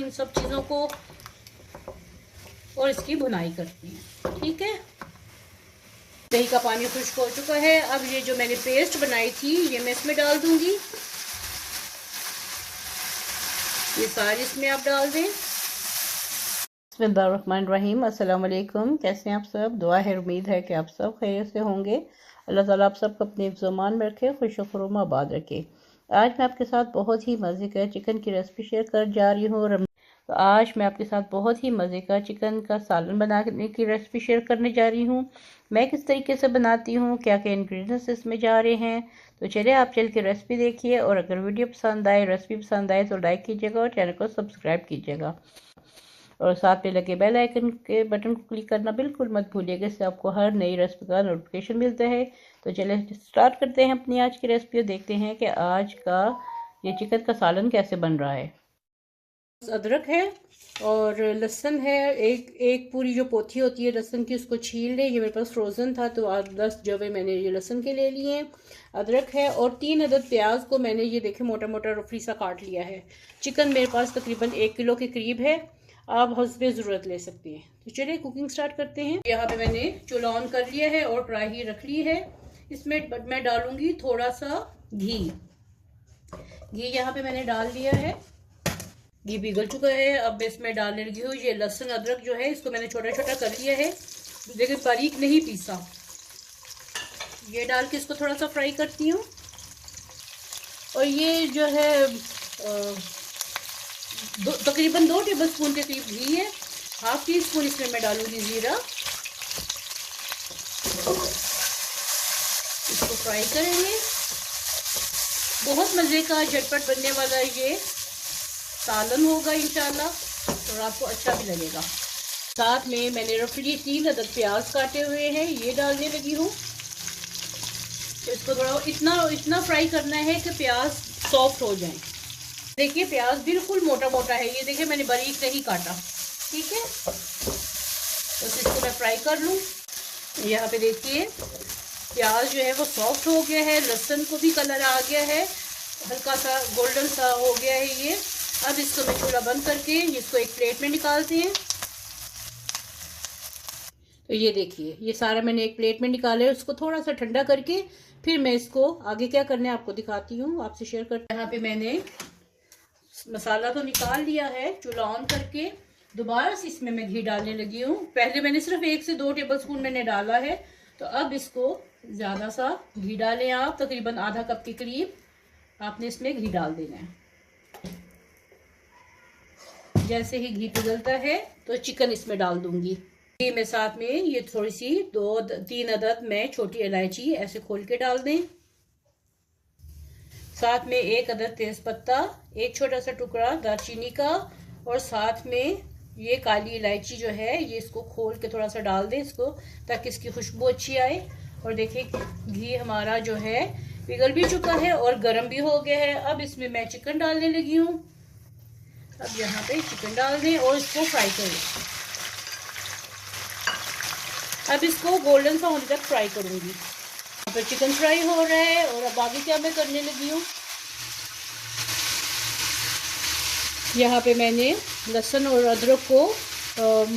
उन सब चीज़ों को और इसकी भुनाई करते हैं। ठीक है, दही का पानी खुश्क हो चुका है। अब ये जो मैंने पेस्ट बनाई थी ये मैं इसमें डाल दूंगी। ये सारी इसमें आप डाल दें। बिस्मिल्लाहिर्रहमानिर्रहीम, अस्सलाम वालेकुम। कैसे हैं आप सब? दुआ है, उम्मीद है कि आप सब खैरियत से होंगे। अल्लाह ताला आप सबको अपने ज़मान में रखे, खुश खुर्म आबाद रखे। आज मैं आपके साथ बहुत ही मज़े का चिकन की रेसिपी शेयर कर जा रही हूँ। तो आज मैं आपके साथ बहुत ही मज़े का चिकन का सालन बनाने की रेसिपी शेयर करने जा रही हूँ। मैं किस तरीके से बनाती हूँ, क्या क्या इंग्रेडिएंट्स इसमें जा रहे हैं। तो चलिए आप चल के रेसिपी देखिए, और अगर वीडियो पसंद आए, रेसिपी पसंद आए तो लाइक कीजिएगा और चैनल को सब्सक्राइब कीजिएगा, और साथ में लगे बेल आइकन के बटन को क्लिक करना बिल्कुल मत भूलिएगा, इससे आपको हर नई रेसिपी का नोटिफिकेशन मिलता है। तो चलिए स्टार्ट करते हैं अपनी आज की रेसिपी और देखते हैं कि आज का ये चिकन का सालन कैसे बन रहा है। अदरक है और लहसुन है, एक पूरी जो पोथी होती है लहसुन की उसको छील ले। ये मेरे पास फ्रोज़न था तो 10 जवे मैंने ये लहसुन के ले लिए। अदरक है और 3 अदद प्याज को मैंने ये देखे मोटा मोटा रफली सा काट लिया है। चिकन मेरे पास तकरीबन 1 किलो के करीब है, आप हस्बे ज़रूरत ले सकती हैं। तो चलिए कुकिंग स्टार्ट करते हैं। यहाँ पे मैंने चूल्हा ऑन कर लिया है और कढ़ाई रख ली है। इसमें मैं डालूंगी थोड़ा सा घी। यहाँ पे मैंने डाल दिया है, घी पिघल चुका है। अब इसमें डालने लगी हूँ ये लहसुन अदरक जो है, इसको मैंने छोटा छोटा कर लिया है, लेकिन बारीक नहीं पीसा। ये डाल के इसको थोड़ा सा फ्राई करती हूँ। और ये जो है तकरीबन 2 टेबलस्पून के करीब घी है। हाफ टी स्पून इसमें मैं डालूंगी जीरा। इसको फ्राई करेंगे। बहुत मज़े का झटपट बनने वाला ये सालन होगा इंशाल्लाह, और आपको अच्छा भी लगेगा। साथ में मैंने रफली 3 अदद प्याज काटे हुए हैं, ये डालने लगी हूँ। तो इसको थोड़ा इतना फ्राई करना है कि प्याज सॉफ्ट हो जाए। देखिए प्याज बिल्कुल मोटा मोटा है, ये देखिए मैंने बारीक नहीं काटा। ठीक है, तो इसको मैं फ्राई कर लूँ। यहाँ पे देखिए प्याज जो है वो सॉफ्ट हो गया है, लहसुन को भी कलर आ गया है, हल्का सा गोल्डन सा हो गया है ये। अब इसको मैं चूल्हा बंद करके इसको एक प्लेट में निकालते हैं। तो ये देखिए ये सारा मैंने एक प्लेट में निकाला है। उसको थोड़ा सा ठंडा करके फिर मैं इसको आगे क्या करना है आपको दिखाती हूँ, आपसे शेयर करते हैं। यहाँ पे मैंने मसाला तो निकाल लिया है, चूल्हा ऑन करके दोबारा से इसमें मैं घी डालने लगी हूँ। पहले मैंने सिर्फ 1 से 2 टेबलस्पून मैंने डाला है, तो अब इसको ज़्यादा सा घी डालें आप, तकरीबन आधा कप के करीब आपने इसमें घी डाल देना है। जैसे ही घी पिघलता है तो चिकन इसमें डाल दूंगी। घी में साथ में ये थोड़ी सी 2-3 अदद मैं छोटी इलायची ऐसे खोल के डाल दें। साथ में 1 अदद तेज पत्ता, एक छोटा सा टुकड़ा दालचीनी का, और साथ में ये काली इलायची जो है ये इसको खोल के थोड़ा सा डाल दें इसको, ताकि इसकी खुशबू अच्छी आए। और देखिए घी हमारा जो है पिघल भी चुका है और गर्म भी हो गया है। अब इसमें मैं चिकन डालने लगी हूँ। अब यहाँ पे चिकन डाल दें और इसको फ्राई करें। अब इसको गोल्डन सा होने तक फ्राई करूंगी। तो चिकन फ्राई हो रहा है, और अब आगे क्या मैं करने लगी हूँ, यहाँ पे मैंने लहसुन और अदरक को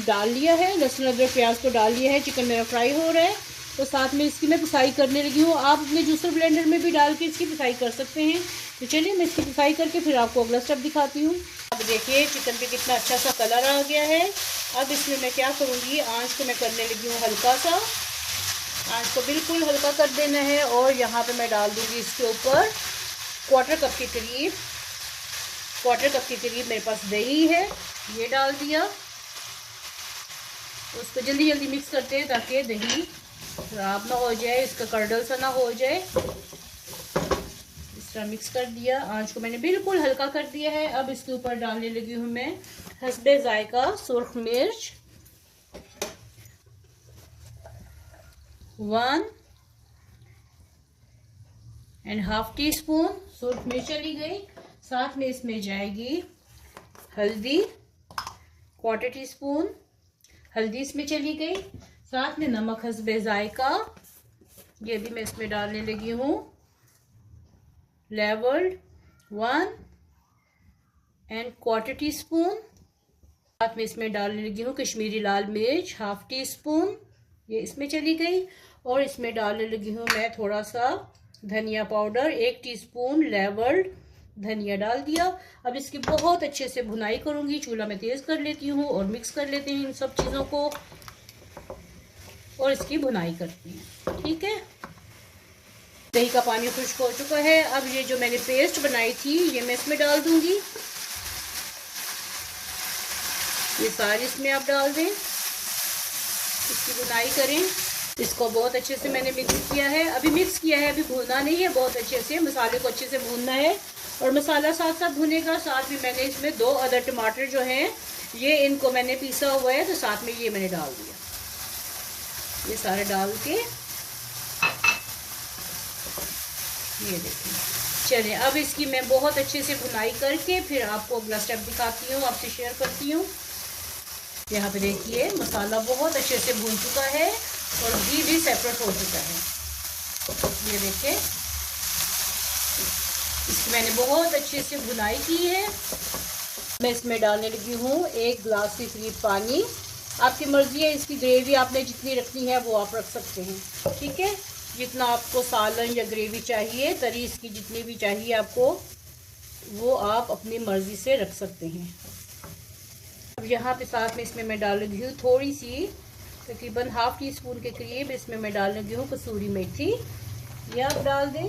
डाल लिया है। लहसुन अदरक प्याज को डाल लिया है। चिकन मेरा फ्राई हो रहा है, तो साथ में इसकी मैं पिसाई करने लगी हूँ। आप अपने जूसर ब्लेंडर में भी डाल के इसकी पिसाई कर सकते हैं। तो चलिए मैं इसकी पिसाई करके फिर आपको अगला स्टेप दिखाती हूँ। अब देखिए चिकन पे कितना अच्छा सा कलर आ गया है। अब इसमें मैं क्या करूँगी, आंच को मैं करने लगी हूँ हल्का सा, आंच को बिल्कुल हल्का कर देना है। और यहाँ पे मैं डाल दूँगी इसके ऊपर क्वार्टर कप के करीब मेरे पास दही है, ये डाल दिया। उसको जल्दी जल्दी मिक्स करते हैं ताकि दही खराब ना हो जाए, इसका कर्डल सा ना हो जाए। इस तरह मिक्स कर दिया। आंच को मैंने बिल्कुल हल्का कर दिया है। अब इसके ऊपर डालने लगी हूँ मैं हस्बे जायका सुर्ख मिर्च 1.5 टीस्पून सुर्ख मिर्च चली गई। साथ में इसमें जाएगी हल्दी, 1/4 टीस्पून हल्दी इसमें चली गई। साथ में नमक हस्बे जायका, ये भी मैं इसमें डालने लगी हूँ। लेवल्ड 1.25 टीस्पून साथ में इसमें डालने लगी हूँ कश्मीरी लाल मिर्च, 1/2 टीस्पून, ये इसमें चली गई। और इसमें डालने लगी हूँ मैं थोड़ा सा धनिया पाउडर, 1 टीस्पून लेवल्ड धनिया डाल दिया। अब इसकी बहुत अच्छे से भुनाई करूंगी, चूल्हा में तेज कर लेती हूँ और मिक्स कर लेते हैं इन सब चीज़ों को और इसकी भुनाई करती हैं। ठीक है, दही का पानी खुश्क हो चुका है। अब ये जो मैंने पेस्ट बनाई थी ये मैं इसमें डाल दूंगी, ये सारी इसमें आप डाल दें, इसकी भुनाई करें। इसको बहुत अच्छे से मैंने मिक्स किया है, अभी मिक्स किया है, अभी भूनना नहीं है, बहुत अच्छे से मसाले को अच्छे से भूनना है। और मसाला साथ साथ भुनेगा। साथ में मैंने इसमें 2 अदर टमाटर जो हैं ये इनको मैंने पीसा हुआ है, तो साथ में ये मैंने डाल दिया, ये सारे डाल के ये देखिए। चलिए अब इसकी मैं बहुत अच्छे से भुनाई करके फिर आपको अगला स्टेप दिखाती हूँ, आपसे शेयर करती हूँ। यहाँ पे देखिए मसाला बहुत अच्छे से भून चुका है और घी भी सेपरेट हो चुका है। ये देखिए इसकी मैंने बहुत अच्छे से भुनाई की है। मैं इसमें डालने लगी हूँ 1 गिलास से करीब पानी। आपकी मर्जी है, इसकी ग्रेवी आपने जितनी रखनी है वो आप रख सकते हैं। ठीक है, जितना आपको सालन या ग्रेवी चाहिए, तरी इसकी जितनी भी चाहिए आपको, वो आप अपनी मर्जी से रख सकते हैं। अब यहाँ पे साथ में इसमें मैं डाल लगी हूँ थोड़ी सी, तकरीबन 1/2 टीस्पून के करीब इसमें मैं डाल लगी हूँ कसूरी मेथी, ये आप डाल दें।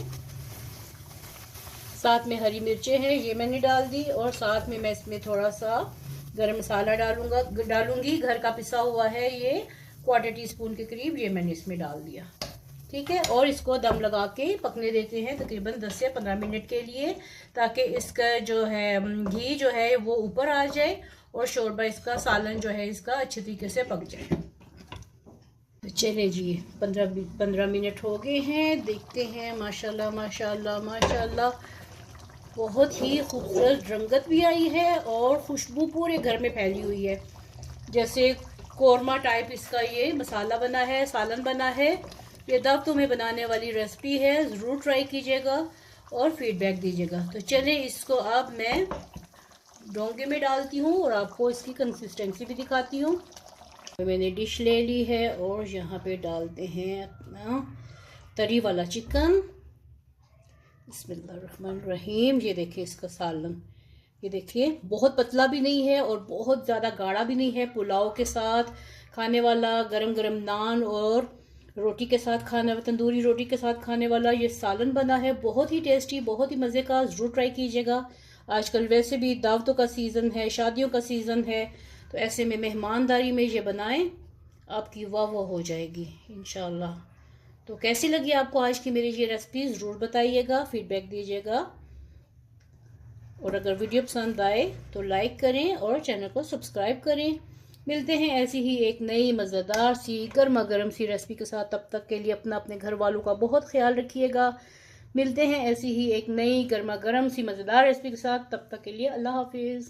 साथ में हरी मिर्चें हैं, ये मैंने डाल दी। और साथ में मैं इसमें थोड़ा सा गरम मसाला डालूंगी, घर का पिसा हुआ है, ये 1/4 टीस्पून के करीब, ये मैंने इसमें डाल दिया। ठीक है, और इसको दम लगा के पकने देते हैं तकरीबन 10 से 15 मिनट के लिए, ताकि इसका जो है घी जो है वो ऊपर आ जाए और शोरबा इसका, सालन जो है इसका अच्छे तरीके से पक जाए। चले जी 15 मिनट हो गए हैं, देखते हैं। माशाल्लाह माशाल्लाह माशाल्लाह, बहुत ही खूबसूरत रंगत भी आई है और खुशबू पूरे घर में फैली हुई है, जैसे कोरमा टाइप इसका ये मसाला बना है, सालन बना है। ये दावतों में बनाने वाली रेसिपी है, ज़रूर ट्राई कीजिएगा और फीडबैक दीजिएगा। तो चलिए इसको अब मैं डोंगे में डालती हूँ और आपको इसकी कंसिस्टेंसी भी दिखाती हूँ। तो मैंने डिश ले ली है और यहाँ पे डालते हैं अपना तरी वाला चिकन। बिस्मिल्लाहिर्रहमानिर्रहीम। ये देखिए इसका सालन, ये देखिए बहुत पतला भी नहीं है और बहुत ज़्यादा गाढ़ा भी नहीं है। पुलाव के साथ खाने वाला, गरम गरम नान और रोटी के साथ खाना, तंदूरी रोटी के साथ खाने वाला ये सालन बना है। बहुत ही टेस्टी, बहुत ही मज़े का, ज़रूर ट्राई कीजिएगा। आजकल वैसे भी दावतों का सीज़न है, शादियों का सीज़न है, तो ऐसे में मेहमानदारी में ये बनाएं, आपकी वाह वाह हो जाएगी इंशाल्लाह। तो कैसी लगी आपको आज की मेरी ये रेसिपी, ज़रूर बताइएगा, फीडबैक दीजिएगा। और अगर वीडियो पसंद आए तो लाइक करें और चैनल को सब्सक्राइब करें। मिलते हैं ऐसी ही एक नई मज़ेदार सी गर्मा गर्म सी रेसिपी के साथ। तब तक के लिए अपने घर वालों का बहुत ख्याल रखिएगा। मिलते हैं ऐसी ही एक नई गर्मा गर्म सी मज़ेदार रेसिपी के साथ। तब तक के लिए अल्लाह हाफिज़।